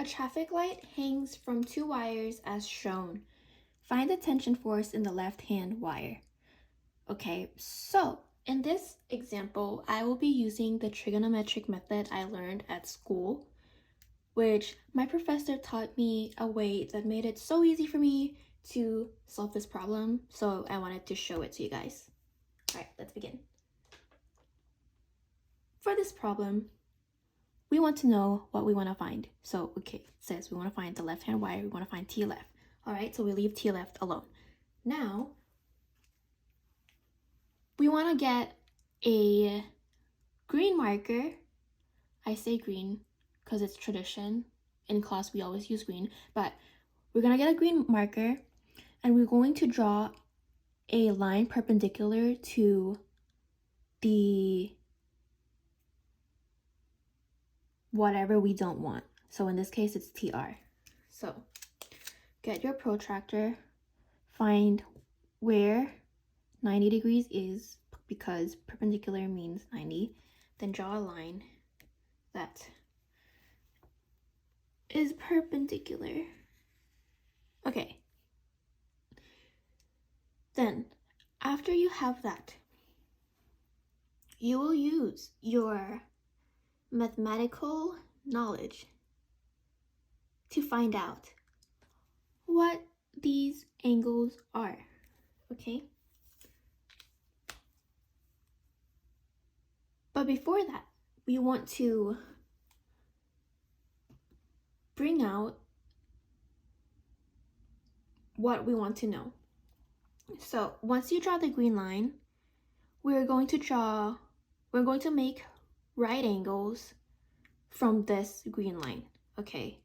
traffic light hangs from two wires as shown. Find the tension force in the left-hand wire. Okay, so in this example, I will be using the trigonometric method I learned at school, which my professor taught me a way that made it so easy for me to solve this problem, so I wanted to show it to you guys. All right, let's begin. For this problem, we want to know what we want to find. So, okay, it says we want to find the left-hand wire, we want to find T left. All right, so we leave T left alone. Now, we want to get a green marker. I say green because it's tradition. In class, we always use green, but we're going to get a green marker and we're going to draw a line perpendicular to the whatever we don't want. So in this case, it's TR. So get your protractor, find where 90 degrees is, because perpendicular means 90, then draw a line that is perpendicular. Okay. Then, after you have that, you will use your mathematical knowledge to find out what these angles are, okay? But before that, we want to bring out what we want to know. So once you draw the green line, we're going to make right angles from this green line, okay?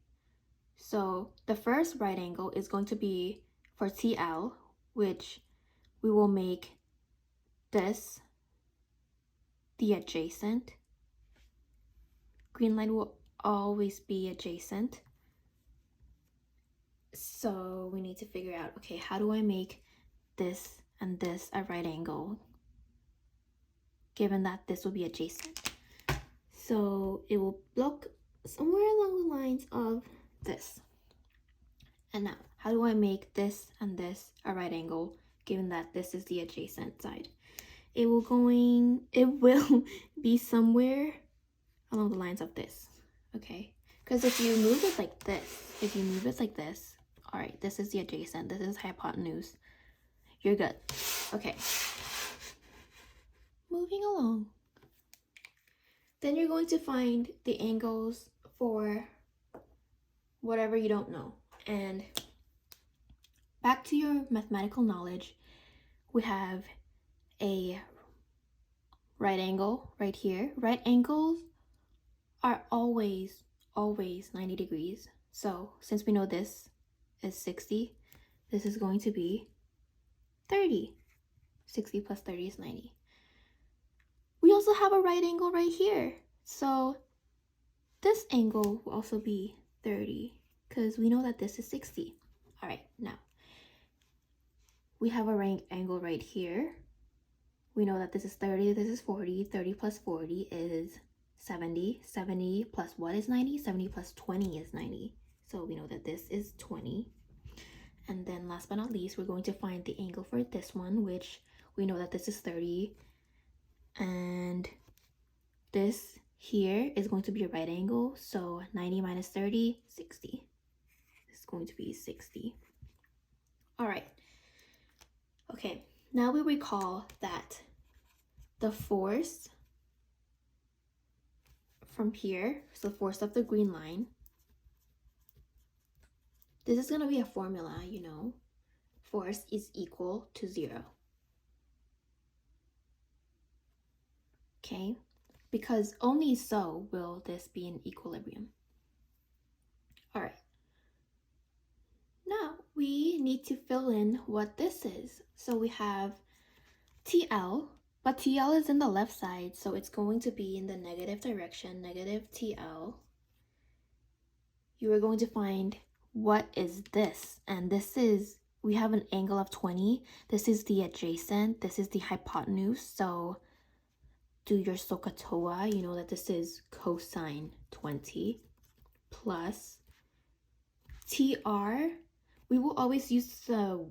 So the first right angle is going to be for TL, which we will make this the adjacent. Green line will always be adjacent. So we need to figure out, okay, how do I make this and this a right angle, given that this will be adjacent? So it will look somewhere along the lines of this. And now, how do I make this and this a right angle, given that this is the adjacent side? It will be somewhere along the lines of this, okay? Because if you move it like this, all right, this is the adjacent, this is hypotenuse, you're good. Okay, moving along. Then you're going to find the angles for whatever you don't know. And back to your mathematical knowledge, we have a right angle right here. Right angles are always 90 degrees. So since we know this is 60, this is going to be 30. 60 plus 30 is 90. We also have a right angle right here. So this angle will also be 30 because we know that this is 60. All right, now we have a right angle right here. We know that this is 30, this is 40. 30 plus 40 is 70. 70 plus what is 90? 70 plus 20 is 90. So we know that this is 20. And then last but not least, we're going to find the angle for this one, which we know that this is 30. And this here is going to be a right angle. So 90 minus 30, 60. This is going to be 60. All right. Okay, now we recall that the force from here, so the force of the green line, this is going to be a formula, you know. Force is equal to 0. Okay, because only so will this be in equilibrium. All right. Now we need to fill in what this is. So we have TL, but TL is in the left side, so it's going to be in the negative direction, negative TL. You are going to find what is this, and this is, we have an angle of 20. This is the adjacent, this is the hypotenuse, so do your SOHCAHTOA, you know that this is cosine 20 plus TR, we will always use the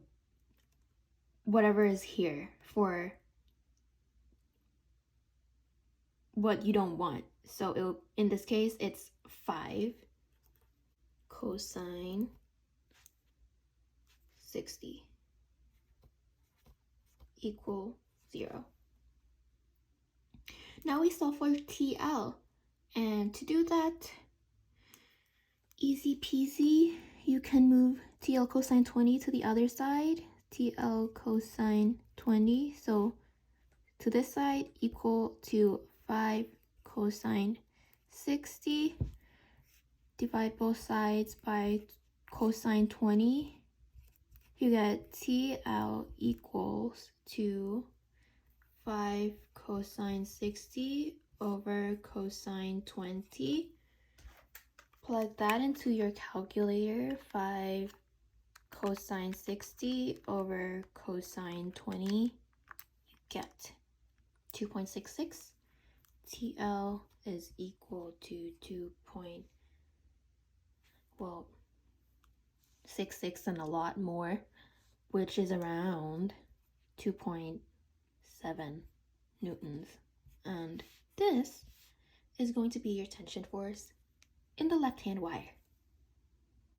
whatever is here for what you don't want. So in this case, it's 5 cosine 60 equal 0. Now we solve for TL. And to do that, easy peasy, you can move TL cosine 20 to the other side. TL cosine 20, so to this side equal to 5 cosine 60. Divide both sides by cosine 20. You get TL equals to 5 cosine 60 over cosine 20. Plug that into your calculator. 5 cosine 60 over cosine 20. You get 2.66. TL is equal to 2.66 and a lot more, which is around 2.7 newtons. And this is going to be your tension force in the left-hand wire.